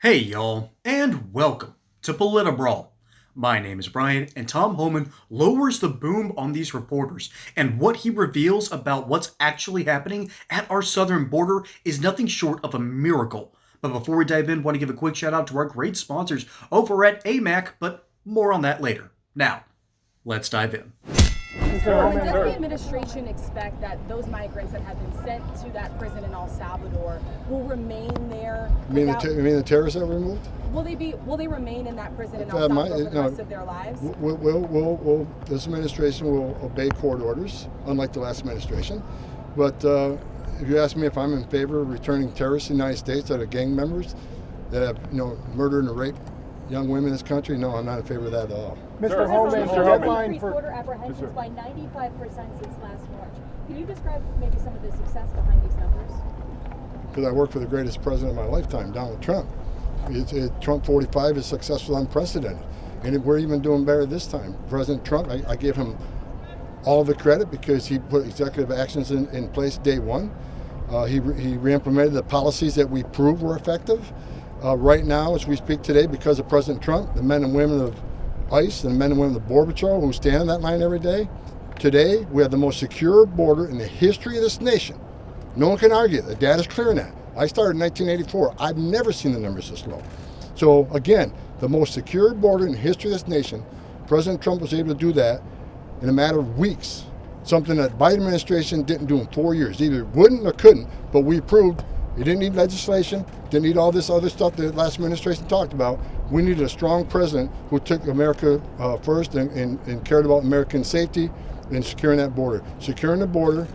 Hey y'all, and welcome to Politibrawl. My name is Brian, and Tom Homan lowers the boom on these reporters, and what he reveals about what's actually happening at our southern border is nothing short of a miracle. But before we dive in, I want to give a quick shout out to our great sponsors over at AMAC, but more on that later. Now, let's dive in. Does the administration expect that those migrants that have been sent to that prison in El Salvador will remain there? You mean the terrorists that were removed? Will they remain in that prison in El Salvador for the rest of their lives? This administration will obey court orders, unlike the last administration. But if you ask me if I'm in favor of returning terrorists to the United States that are gang members that have murdered and raped young women in this country, no, I'm not in favor of that at all. Mr. Homan, the deadline increased for border apprehensions by 95% since last March. Can you describe maybe some of the success behind these numbers? Because I worked for the greatest president of my lifetime, Donald Trump. Trump 45 is successful, unprecedented. And we're even doing better this time. President Trump, I give him all the credit because he put executive actions in place day one. He re-implemented the policies that we proved were effective. Right now, as we speak today, because of President Trump, the men and women of ICE and the men and women of the Border Patrol who stand on that line every day, today we have the most secure border in the history of this nation. No one can argue it. The data's clear on that. I started in 1984. I've never seen the numbers this low. So again, the most secure border in the history of this nation, President Trump was able to do that in a matter of weeks, something that Biden administration didn't do in 4 years. Either wouldn't or couldn't, but we proved it didn't need legislation, didn't need all this other stuff that the last administration talked about. We needed a strong president who took America first and cared about American safety and securing that border. Securing the border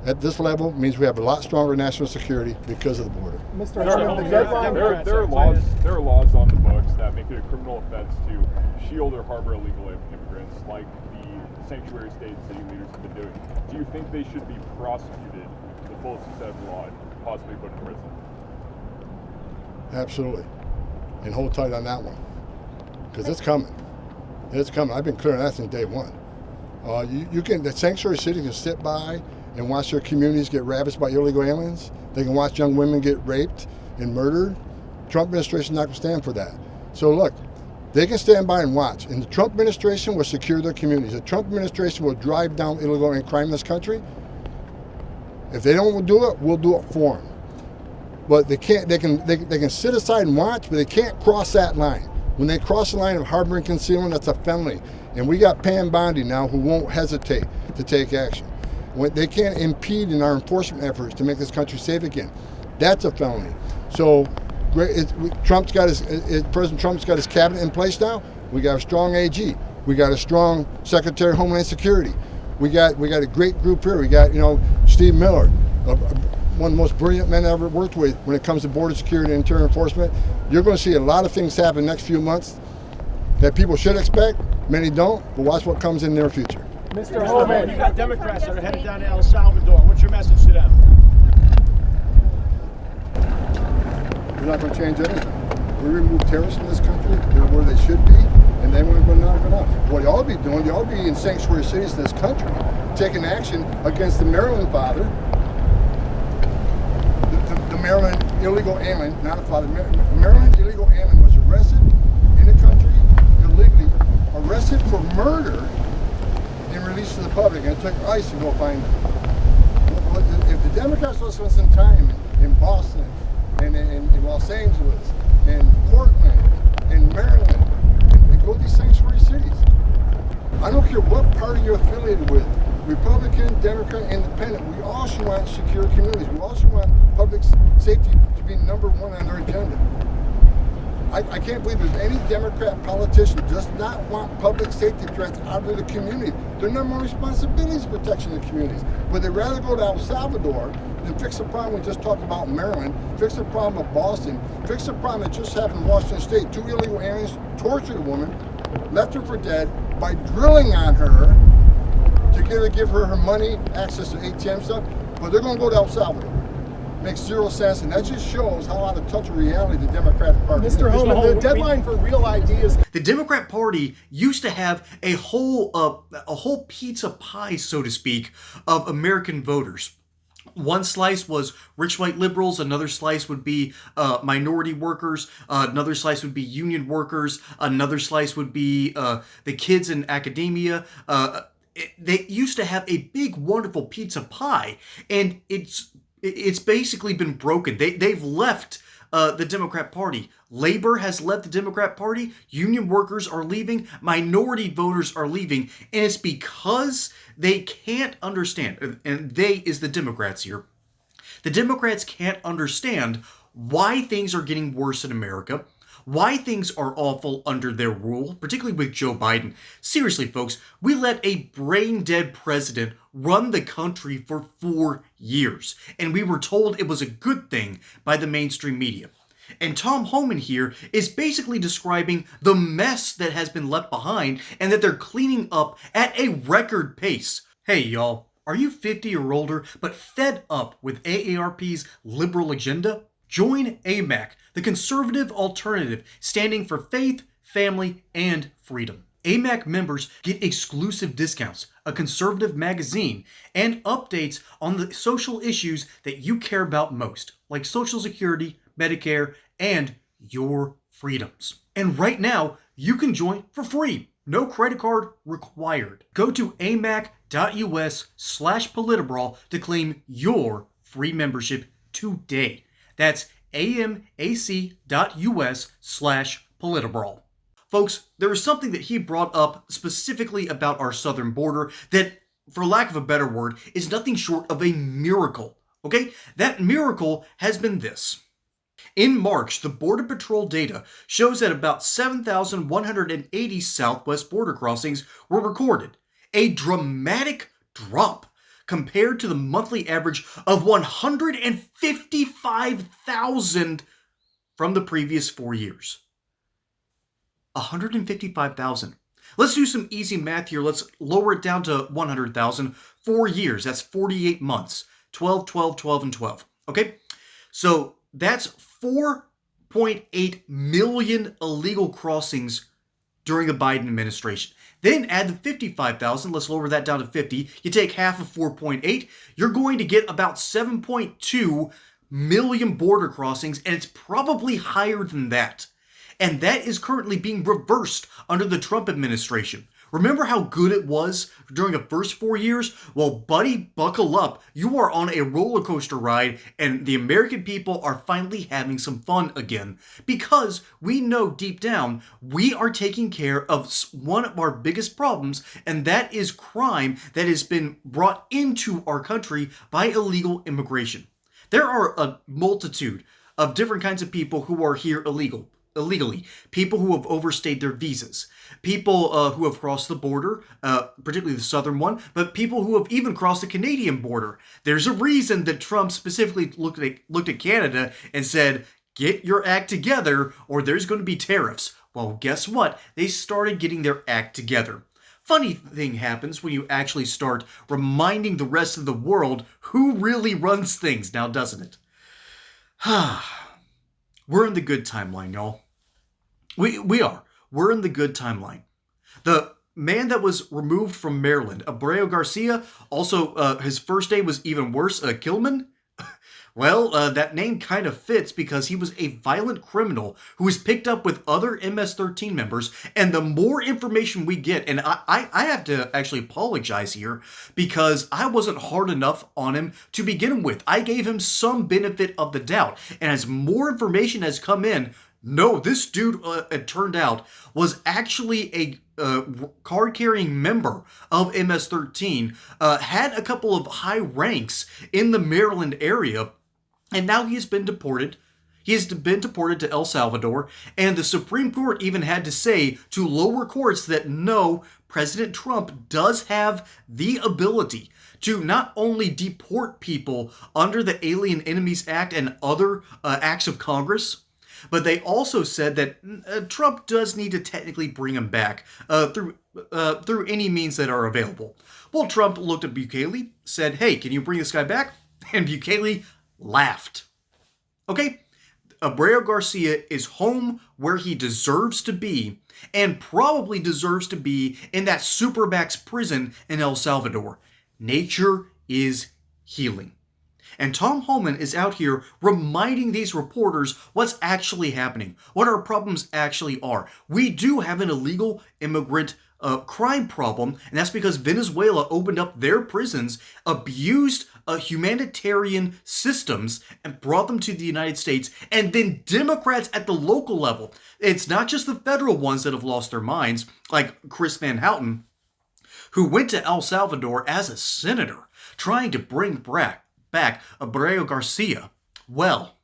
at this level means we have a lot stronger national security because of the border. Mr. Homan, the deadline there are laws on the books that make it a criminal offense to shield or harbor illegal immigrants, like the sanctuary state city leaders have been doing. Do you think they should be prosecuted to the fullest extent of the law and possibly put in prison? Absolutely. And hold tight on that one. Because it's coming. It's coming. I've been clear on that since day one. The sanctuary city can sit by and watch their communities get ravaged by illegal aliens. They can watch young women get raped and murdered. Trump administration is not going to stand for that. So look, they can stand by and watch. And the Trump administration will secure their communities. The Trump administration will drive down illegal and crime in this country. If they don't do it, we'll do it for them. But they can't. They can sit aside and watch, but they can't cross that line. When they cross the line of harboring concealment, that's a felony. And we got Pam Bondi now who won't hesitate to take action. They can't impede in our enforcement efforts to make this country safe again. That's a felony. So President Trump's got his cabinet in place now. We got a strong AG. We got a strong Secretary of Homeland Security. We got a great group here. We got Steve Miller, one of the most brilliant men I ever worked with when it comes to border security and interior enforcement. You're going to see a lot of things happen next few months that people should expect. Many don't, but watch what comes in their future. Mr. Homan, You got Democrats that are headed down to El Salvador. What's your message to them? We're not going to change anything. We remove terrorists from this country. They're where they should be, and then we're going to knock it off. What you ought to be doing, you ought to be in sanctuary cities in this country, taking action against the Maryland father, the Maryland illegal alien, not a father. Maryland illegal alien was arrested in the country illegally, arrested for murder, and released to the public. And it took ICE to go find him. If the Democrats will spend some time in Boston, and in Los Angeles, and Portland, and Maryland, and go to these sanctuary cities. I don't care what party you're affiliated with, Republican, Democrat, Independent, we also want secure communities. We also want public safety to be number one on their agenda. I can't believe there's any Democrat politician who does not want public safety threats out of the community. Their number one responsibility is protection of the communities. But they'd rather go to El Salvador than fix the problem we just talked about in Maryland, fix the problem of Boston, fix the problem that just happened in Washington State. 2 illegal aliens tortured a woman, left her for dead by drilling on her to give her her money, access to ATM stuff. But they're going to go to El Salvador. Makes zero sense, and that just shows how out of touch of reality the Democratic Party is. Mr. Homan, the deadline for real ideas. The Democrat Party used to have a whole pizza pie, so to speak, of American voters. One slice was rich white liberals, another slice would be minority workers, another slice would be union workers, another slice would be the kids in academia. They used to have a big, wonderful pizza pie, and it's basically been broken. They've left the Democrat Party. Labor has left the Democrat Party. Union workers are leaving. Minority voters are leaving. And it's because they can't understand, and they is the Democrats here. The Democrats can't understand why things are getting worse in America, why things are awful under their rule, particularly with Joe Biden. Seriously, folks, we let a brain-dead president run the country for 4 years, and we were told it was a good thing by the mainstream media. And Tom Homan here is basically describing the mess that has been left behind and that they're cleaning up at a record pace. Hey, y'all, are you 50 or older but fed up with AARP's liberal agenda? Join AMAC, the conservative alternative standing for faith, family, and freedom. AMAC members get exclusive discounts, a conservative magazine, and updates on the social issues that you care about most, like Social Security, Medicare, and your freedoms. And right now, you can join for free. No credit card required. Go to amac.us/Politibrawl to claim your free membership today. That's amac.us/Politibrawl. Folks, there is something that he brought up specifically about our southern border that, for lack of a better word, is nothing short of a miracle. Okay? That miracle has been this. In March, the Border Patrol data shows that about 7,180 southwest border crossings were recorded, a dramatic drop compared to the monthly average of 155,000 from the previous 4 years. 155,000. Let's do some easy math here. Let's lower it down to 100,000. 4 years, that's 48 months. 12, 12, 12, and 12. Okay? So that's 4.8 million illegal crossings during the Biden administration. Then add the 55,000. Let's lower that down to 50. You take half of 4.8. You're going to get about 7.2 million border crossings, and it's probably higher than that. And that is currently being reversed under the Trump administration. Remember how good it was during the first 4 years? Well, buddy, buckle up. You are on a roller coaster ride, and the American people are finally having some fun again. Because we know deep down, we are taking care of one of our biggest problems, and that is crime that has been brought into our country by illegal immigration. There are a multitude of different kinds of people who are here illegally. People who have overstayed their visas, people who have crossed the border, particularly the southern one, but people who have even crossed the Canadian border. There's a reason that Trump specifically looked at Canada and said, get your act together or there's going to be tariffs. Well, guess what? They started getting their act together. Funny thing happens when you actually start reminding the rest of the world who really runs things now, doesn't it? We're in the good timeline, y'all. We are. We're in the good timeline. The man that was removed from Maryland, Abreu Garcia, also his first name was even worse, Kilman. Well, that name kind of fits because he was a violent criminal who was picked up with other MS-13 members, and the more information we get, and I have to actually apologize here because I wasn't hard enough on him to begin with. I gave him some benefit of the doubt, and as more information has come in, no, this dude, it turned out, was actually a card-carrying member of MS-13, had a couple of high ranks in the Maryland area, and now he has been deported. He has been deported to El Salvador, and the Supreme Court even had to say to lower courts that no, President Trump does have the ability to not only deport people under the Alien Enemies Act and other acts of Congress, but they also said that Trump does need to technically bring him back through any means that are available. Well, Trump looked at Bukele, said, hey, can you bring this guy back? And Bukele laughed. Okay, Abreu Garcia is home where he deserves to be and probably deserves to be in that Supermax prison in El Salvador. Nature is healing. And Tom Homan is out here reminding these reporters what's actually happening, what our problems actually are. We do have an illegal immigrant crime problem, and that's because Venezuela opened up their prisons, abused humanitarian systems, and brought them to the United States. And then Democrats at the local level, it's not just the federal ones that have lost their minds, like Chris Van Houten, who went to El Salvador as a senator, trying to bring back Abreu Garcia. Well,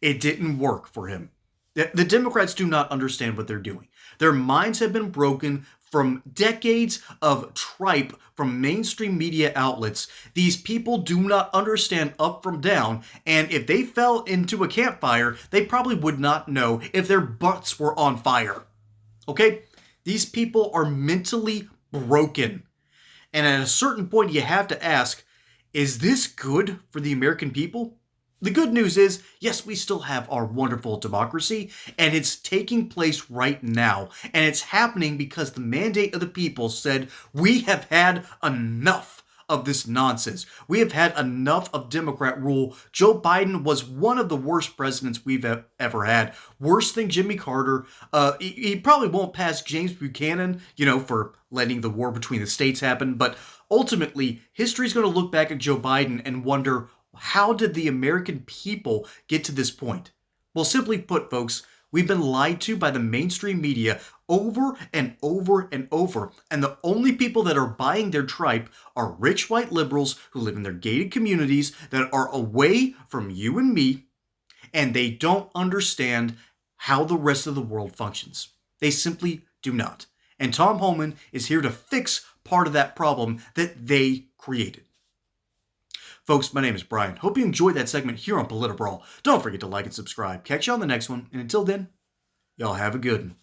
it didn't work for him. The Democrats do not understand what they're doing. Their minds have been broken from decades of tripe from mainstream media outlets. These people do not understand up from down, and if they fell into a campfire, they probably would not know if their butts were on fire. Okay? These people are mentally broken. And at a certain point, you have to ask, is this good for the American people? The good news is, yes, we still have our wonderful democracy, and it's taking place right now. And it's happening because the mandate of the people said, we have had enough of this nonsense. We have had enough of Democrat rule. Joe Biden was one of the worst presidents we've ever had. Worse than Jimmy Carter. He probably won't pass James Buchanan, for letting the war between the states happen. But ultimately, history's going to look back at Joe Biden and wonder, how did the American people get to this point? Well, simply put, folks, we've been lied to by the mainstream media over and over and over. And the only people that are buying their tripe are rich white liberals who live in their gated communities that are away from you and me, and they don't understand how the rest of the world functions. They simply do not. And Tom Homan is here to fix part of that problem that they created. Folks, my name is Brian. Hope you enjoyed that segment here on Politibrawl. Don't forget to like and subscribe. Catch you on the next one. And until then, y'all have a good one.